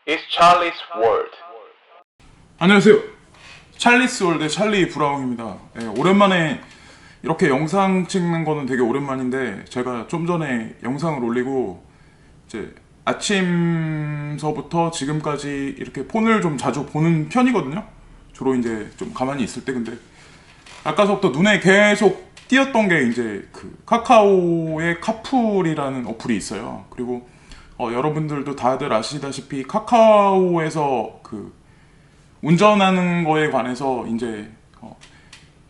It's Charlie's World. 안녕하세요. 찰리스 월드의 찰리 브라운입니다. 네, 오랜만에 이렇게 영상 찍는 거는 되게 오랜만인데 제가 좀 전에 영상을 올리고 이제 아침서부터 지금까지 이렇게 폰을 좀 자주 보는 편이거든요. 주로 이제 좀 가만히 있을 때. 근데 아까서부터 눈에 계속 띄었던 게 이제 그 카카오의 카풀이라는 어플이 있어요. 그리고 여러분들도 다들 아시다시피 카카오에서 그 운전하는 거에 관해서 이제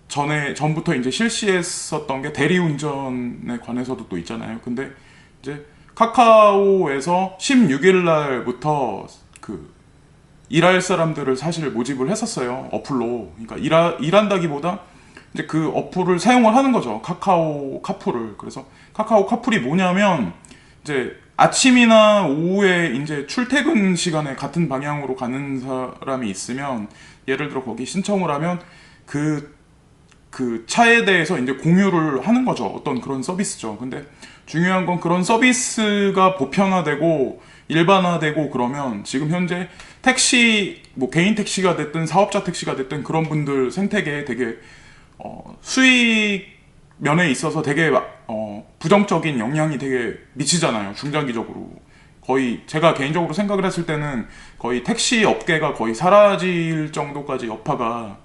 전부터 이제 실시했었던 게 대리운전에 관해서도 또 있잖아요. 근데 이제 카카오에서 16일 날부터 그 일할 사람들을 사실 모집을 했었어요. 어플로. 그러니까 일한다기보다 이제 그 어플을 사용을 하는 거죠. 카카오 카풀을. 그래서 카카오 카풀이 뭐냐면 이제 아침이나 오후에 이제 출퇴근 시간에 같은 방향으로 가는 사람이 있으면 예를 들어 거기 신청을 하면 그 차에 대해서 이제 공유를 하는 거죠. 어떤 그런 서비스죠. 근데 중요한 건 그런 서비스가 보편화되고 일반화되고 그러면 지금 현재 택시, 뭐 개인 택시가 됐든 사업자 택시가 됐든 그런 분들 생태계에 되게 수익 면에 있어서 되게 부정적인 영향이 되게 미치잖아요. 중장기적으로. 거의 제가 개인적으로 생각을 했을 때는 거의 택시 업계가 거의 사라질 정도까지 여파가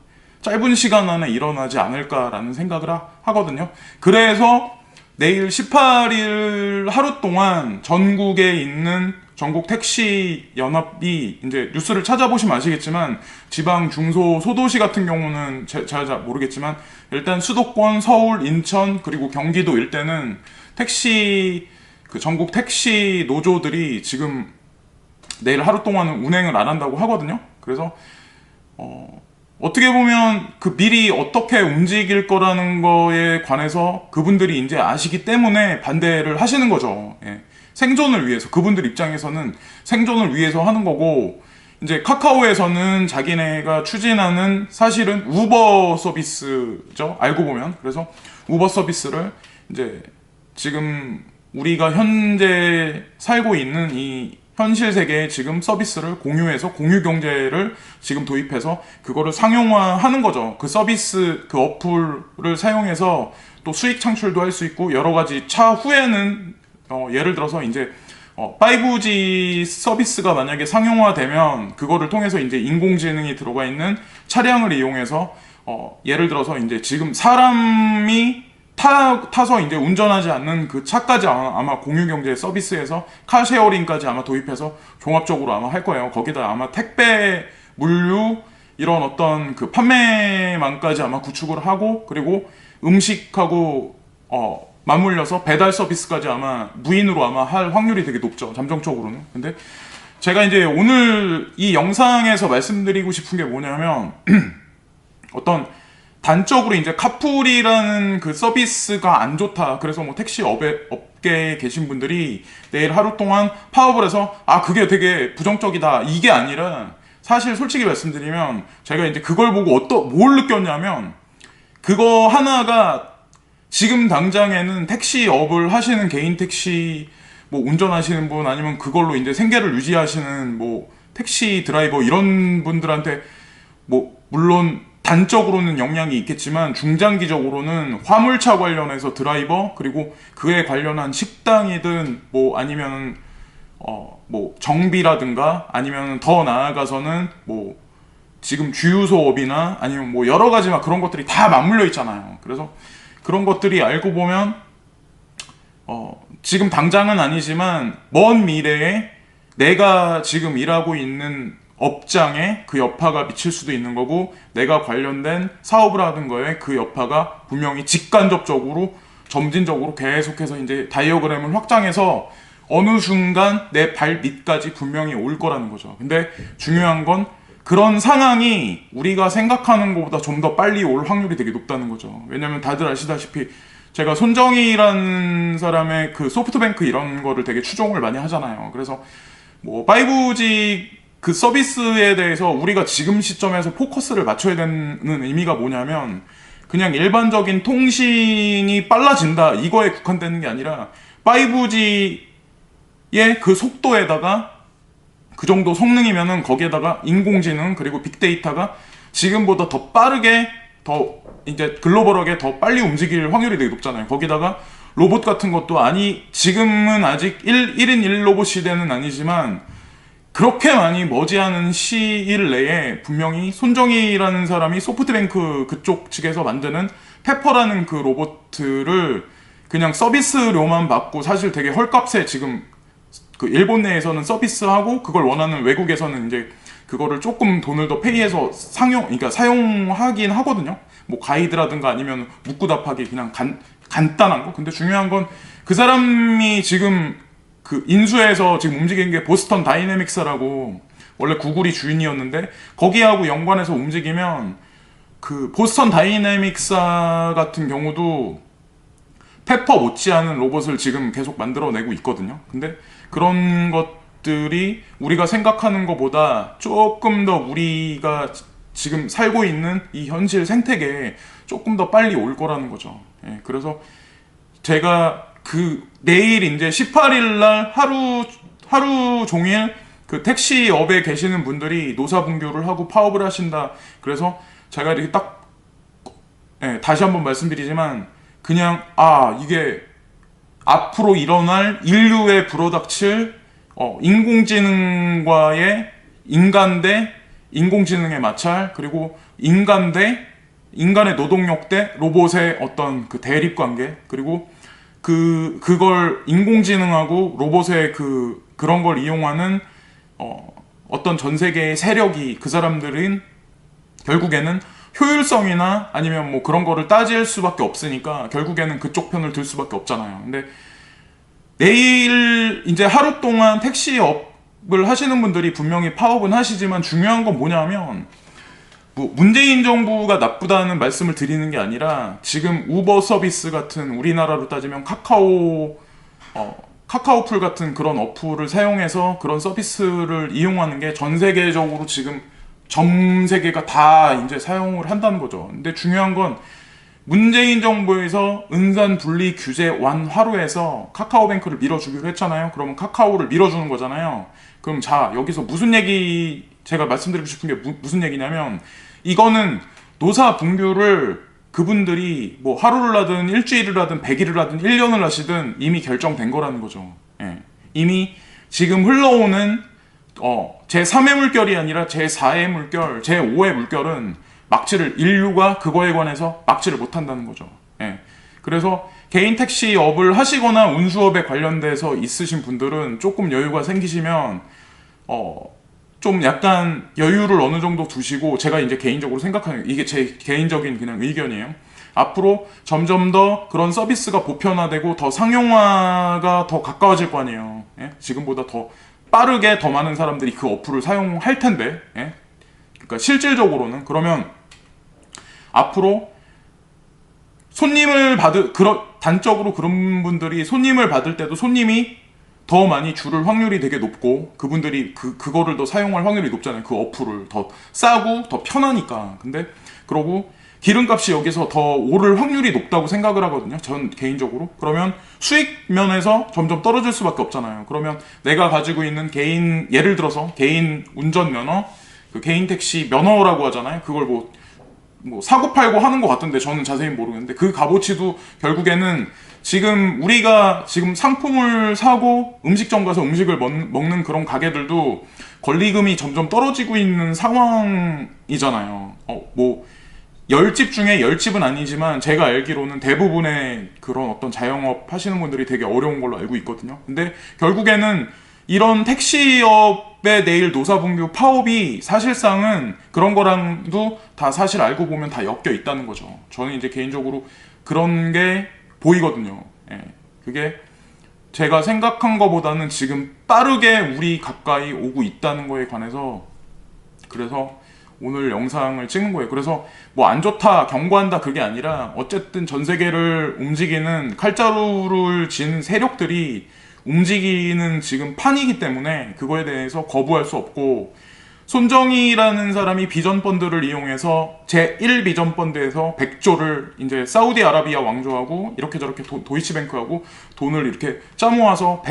짧은 시간 안에 일어나지 않을까라는 생각을 하거든요. 그래서 내일 18일 하루 동안 전국에 있는 전국 택시 연합이 이제 뉴스를 찾아보시면 아시겠지만 지방 중소 소도시 같은 경우는 잘 모르겠지만 일단 수도권 서울 인천 그리고 경기도 일대는 택시 그 전국 택시 노조들이 지금 내일 하루 동안은 운행을 안 한다고 하거든요. 그래서 어떻게 보면 그 미리 어떻게 움직일 거라는 거에 관해서 그분들이 이제 아시기 때문에 반대를 하시는 거죠. 예. 생존을 위해서, 그분들 입장에서는 생존을 위해서 하는 거고, 이제 카카오에서는 자기네가 추진하는 사실은 우버 서비스죠. 알고 보면. 그래서 우버 서비스를 이제 지금 우리가 현재 살고 있는 이 현실 세계에 지금 서비스를 공유해서 공유 경제를 지금 도입해서 그거를 상용화하는 거죠. 그 서비스, 그 어플을 사용해서 또 수익 창출도 할 수 있고 여러 가지 차후에는 예를 들어서 이제 5G 서비스가 만약에 상용화되면 그거를 통해서 이제 인공지능이 들어가 있는 차량을 이용해서 예를 들어서 이제 지금 사람이 타서 이제 운전하지 않는 그 차까지 아마 공유경제 서비스에서 카쉐어링까지 아마 도입해서 종합적으로 아마 할 거예요. 거기다 아마 택배, 물류, 이런 어떤 그 판매망까지 아마 구축을 하고 그리고 음식하고 맞물려서 배달 서비스까지 아마 무인으로 아마 할 확률이 되게 높죠. 잠정적으로는. 근데 제가 이제 오늘 이 영상에서 말씀드리고 싶은 게 뭐냐면 어떤 단적으로 이제 카풀이라는 그 서비스가 안 좋다. 그래서 뭐 택시 업계에 계신 분들이 내일 하루 동안 파업을 해서 그게 되게 부정적이다. 이게 아니라 사실 솔직히 말씀드리면 제가 이제 그걸 보고 뭘 느꼈냐면 그거 하나가 지금 당장에는 택시업을 하시는 개인 택시 뭐 운전하시는 분 아니면 그걸로 이제 생계를 유지하시는 뭐 택시 드라이버 이런 분들한테 뭐 물론 단적으로는 영향이 있겠지만 중장기적으로는 화물차 관련해서 드라이버 그리고 그에 관련한 식당이든 뭐 아니면 뭐 정비라든가 아니면 더 나아가서는 뭐 지금 주유소업이나 아니면 뭐 여러 가지 막 그런 것들이 다 맞물려 있잖아요. 그래서 그런 것들이 알고 보면 지금 당장은 아니지만 먼 미래에 내가 지금 일하고 있는 업장에 그 여파가 미칠 수도 있는 거고 내가 관련된 사업을 하는 거에 그 여파가 분명히 직간접적으로 점진적으로 계속해서 이제 다이어그램을 확장해서 어느 순간 내 발 밑까지 분명히 올 거라는 거죠. 근데 중요한 건 그런 상황이 우리가 생각하는 것보다 좀 더 빨리 올 확률이 되게 높다는 거죠. 왜냐면 다들 아시다시피 제가 손정희라는 사람의 그 소프트뱅크 이런 거를 되게 추종을 많이 하잖아요. 그래서 뭐 5G 그 서비스에 대해서 우리가 지금 시점에서 포커스를 맞춰야 되는 의미가 뭐냐면 그냥 일반적인 통신이 빨라진다 이거에 국한되는 게 아니라 5G의 그 속도에다가 그 정도 성능이면은 거기에다가 인공지능 그리고 빅데이터가 지금보다 더 빠르게 더 이제 글로벌하게 더 빨리 움직일 확률이 되게 높잖아요. 거기다가 로봇 같은 것도 지금은 아직 1인 1로봇 시대는 아니지만 그렇게 많이 머지않은 시일 내에 분명히 손정희라는 사람이 소프트뱅크 그쪽 측에서 만드는 페퍼라는 그 로봇을 그냥 서비스료만 받고 사실 되게 헐값에 지금 그 일본 내에서는 서비스하고 그걸 원하는 외국에서는 이제 그거를 조금 돈을 더 페이해서 그러니까 사용하긴 하거든요. 뭐 가이드라든가 아니면 묻고 답하기 그냥 간단한 거. 근데 중요한 건 그 사람이 지금 그 인수해서 지금 움직이는 게 보스턴 다이내믹스라고 원래 구글이 주인이었는데 거기하고 연관해서 움직이면 그 보스턴 다이내믹스 같은 경우도 페퍼 못지않은 로봇을 지금 계속 만들어내고 있거든요. 근데 그런 것들이 우리가 생각하는 것보다 조금 더 우리가 지금 살고 있는 이 현실 생태계에 조금 더 빨리 올 거라는 거죠. 예, 그래서 제가 내일 이제 18일 날 하루 종일 그 택시업에 계시는 분들이 노사 분규를 하고 파업을 하신다. 그래서 제가 이렇게 딱 다시 한번 말씀드리지만 그냥 이게 앞으로 일어날 인류에 불어닥칠 인공지능과의 인간 대 인공지능의 마찰 그리고 인간 대 인간의 노동력 대 로봇의 어떤 그 대립 관계 그리고 그걸 인공지능하고 로봇의 그런 걸 이용하는 어떤 전 세계의 세력이 그 사람들은 결국에는 효율성이나 아니면 뭐 그런 거를 따질 수밖에 없으니까 결국에는 그쪽 편을 들 수밖에 없잖아요. 근데 내일 이제 하루 동안 택시업을 하시는 분들이 분명히 파업은 하시지만 중요한 건 뭐냐면 뭐 문재인 정부가 나쁘다는 말씀을 드리는 게 아니라 지금 우버 서비스 같은 우리나라로 따지면 카카오풀 같은 그런 어플을 사용해서 그런 서비스를 이용하는 게 전 세계적으로 지금 전 세계가 다 이제 사용을 한다는 거죠. 근데 중요한 건 문재인 정부에서 은산 분리 규제 완화로해서 카카오뱅크를 밀어주기로 했잖아요. 그러면 카카오를 밀어주는 거잖아요. 그럼 자, 여기서 무슨 얘기 제가 말씀드리고 싶은 게 무슨 얘기냐면 이거는 노사 분규를 그분들이 뭐 하루를 하든 일주일을 하든 100일을 하든 1년을 하시든 이미 결정된 거라는 거죠. 예. 이미 지금 흘러오는 제3의 물결이 아니라 제4의 물결, 제5의 물결은 인류가 그거에 관해서 막지를 못한다는 거죠. 예. 그래서 개인 택시업을 하시거나 운수업에 관련돼서 있으신 분들은 조금 여유가 생기시면 좀 약간 여유를 어느 정도 두시고 제가 이제 개인적으로 생각하는 이게 제 개인적인 그냥 의견이에요. 앞으로 점점 더 그런 서비스가 보편화되고 더 상용화가 더 가까워질 거 아니에요. 예? 지금보다 더 빠르게 더 많은 사람들이 그 어플을 사용할 텐데, 예? 그러니까 실질적으로는 그러면 앞으로 단적으로 그런 분들이 손님을 받을 때도 손님이 더 많이 줄을 확률이 되게 높고 그분들이 그거를 더 사용할 확률이 높잖아요. 그 어플을 더 싸고 더 편하니까. 근데 그러고 기름값이 여기서 더 오를 확률이 높다고 생각을 하거든요. 전 개인적으로. 그러면 수익 면에서 점점 떨어질 수밖에 없잖아요. 그러면 내가 가지고 있는 예를 들어서 개인 운전 면허, 그 개인 택시 면허라고 하잖아요. 그걸 뭐 사고 팔고 하는 것 같던데 저는 자세히 모르겠는데 그 값어치도 결국에는 지금 우리가 지금 상품을 사고 음식점 가서 음식을 먹는 그런 가게들도 권리금이 점점 떨어지고 있는 상황이잖아요. 뭐 10집 중에 10집은 아니지만 제가 알기로는 대부분의 그런 어떤 자영업 하시는 분들이 되게 어려운 걸로 알고 있거든요. 근데 결국에는 이런 택시업의 내일 노사분규 파업이 사실상은 그런 거랑도 다 사실 알고 보면 다 엮여 있다는 거죠. 저는 이제 개인적으로 그런 게 보이거든요. 예. 그게 제가 생각한 것보다는 지금 빠르게 우리 가까이 오고 있다는 거에 관해서 그래서 오늘 영상을 찍는 거예요. 그래서 뭐 안 좋다, 경고한다 그게 아니라 어쨌든 전 세계를 움직이는 칼자루를 쥔 세력들이 움직이는 지금 판이기 때문에 그거에 대해서 거부할 수 없고 손정희라는 사람이 비전 펀드를 이용해서 제1 비전 펀드에서 100조를 이제 사우디아라비아 왕조하고 이렇게 저렇게 도이치뱅크하고 돈을 이렇게 짜모아서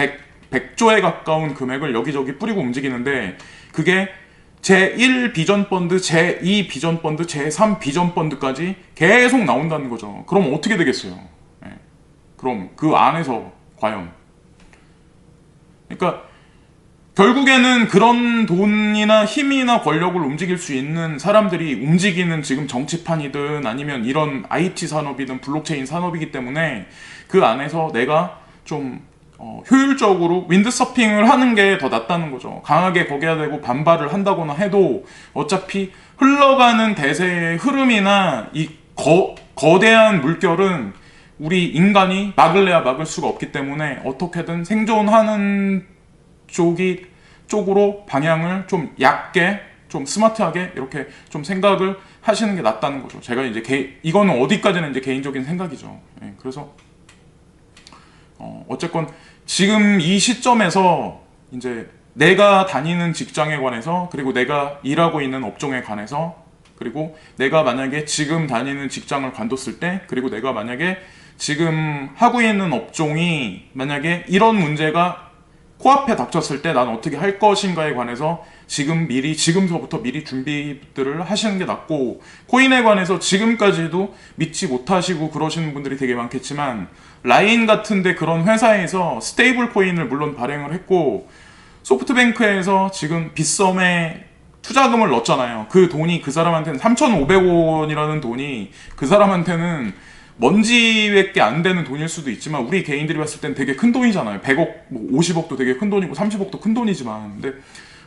100조에 가까운 금액을 여기저기 뿌리고 움직이는데 그게 제1 비전 펀드, 제2 비전 펀드, 제3 비전 펀드까지 계속 나온다는 거죠. 그럼 어떻게 되겠어요? 예. 그럼 그 안에서 과연 그러니까 결국에는 그런 돈이나 힘이나 권력을 움직일 수 있는 사람들이 움직이는 지금 정치판이든 아니면 이런 IT 산업이든 블록체인 산업이기 때문에 그 안에서 내가 좀 효율적으로 윈드서핑을 하는 게 더 낫다는 거죠. 강하게 거겨야 되고 반발을 한다거나 해도 어차피 흘러가는 대세의 흐름이나 이 거대한 물결은 우리 인간이 막을래야 막을 수가 없기 때문에 어떻게든 생존하는 쪽으로 방향을 좀 얕게, 좀 스마트하게 이렇게 좀 생각을 하시는 게 낫다는 거죠. 제가 이제 이거는 어디까지는 이제 개인적인 생각이죠. 예, 그래서 어쨌건 지금 이 시점에서 이제 내가 다니는 직장에 관해서 그리고 내가 일하고 있는 업종에 관해서 그리고 내가 만약에 지금 다니는 직장을 관뒀을 때 그리고 내가 만약에 지금 하고 있는 업종이 만약에 이런 문제가 코앞에 닥쳤을 때 난 어떻게 할 것인가에 관해서 지금서부터 미리 준비들을 하시는 게 낫고, 코인에 관해서 지금까지도 믿지 못하시고 그러시는 분들이 되게 많겠지만, 라인 같은데 그런 회사에서 스테이블 코인을 물론 발행을 했고, 소프트뱅크에서 지금 빗썸에 투자금을 넣었잖아요. 그 돈이 그 사람한테는 3,500원이라는 돈이 그 사람한테는 먼지밖에 안 되는 돈일 수도 있지만 우리 개인들이 봤을 땐 되게 큰 돈이잖아요. 100억, 뭐 50억도 되게 큰 돈이고 30억도 큰 돈이지만, 근데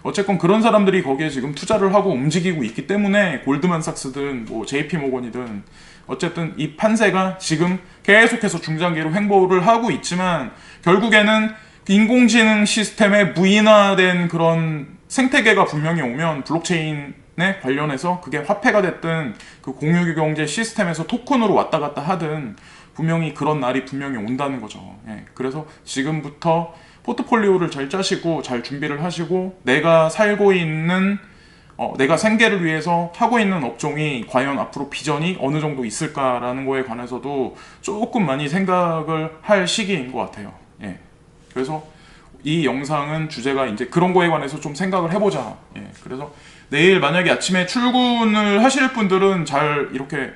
어쨌건 그런 사람들이 거기에 지금 투자를 하고 움직이고 있기 때문에 골드만삭스든 뭐 JP모건이든 어쨌든 이 판세가 지금 계속해서 중장기로 횡보를 하고 있지만, 결국에는 인공지능 시스템에 무인화된 그런 생태계가 분명히 오면 블록체인에 관련해서 그게 화폐가 됐든 그 공유경제 시스템에서 토큰으로 왔다 갔다 하든 분명히 그런 날이 분명히 온다는 거죠. 예, 그래서 지금부터 포트폴리오를 잘 짜시고 잘 준비를 하시고, 내가 살고 있는 내가 생계를 위해서 하고 있는 업종이 과연 앞으로 비전이 어느 정도 있을까라는 거에 관해서도 조금 많이 생각을 할 시기인 것 같아요. 예. 그래서 이 영상은 주제가 이제 그런 거에 관해서 좀 생각을 해보자. 예. 그래서 내일 만약에 아침에 출근을 하실 분들은 잘 이렇게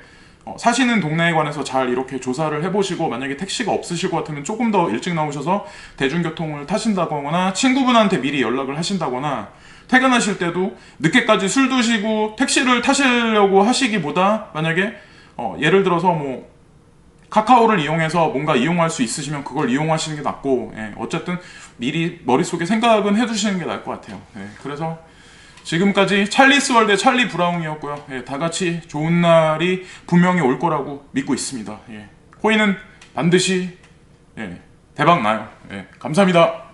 사시는 동네에 관해서 잘 이렇게 조사를 해보시고, 만약에 택시가 없으실 것 같으면 조금 더 일찍 나오셔서 대중교통을 타신다거나 친구분한테 미리 연락을 하신다거나, 퇴근하실 때도 늦게까지 술 드시고 택시를 타시려고 하시기보다 만약에 예를 들어서 뭐 카카오를 이용해서 뭔가 이용할 수 있으시면 그걸 이용하시는 게 낫고, 예, 어쨌든 미리 머릿속에 생각은 해두시는 게 나을 것 같아요. 예, 그래서 지금까지 찰리스 월드의 찰리 브라운이었고요. 예, 다 같이 좋은 날이 분명히 올 거라고 믿고 있습니다. 예, 코인은 반드시 대박 나요. 예, 감사합니다.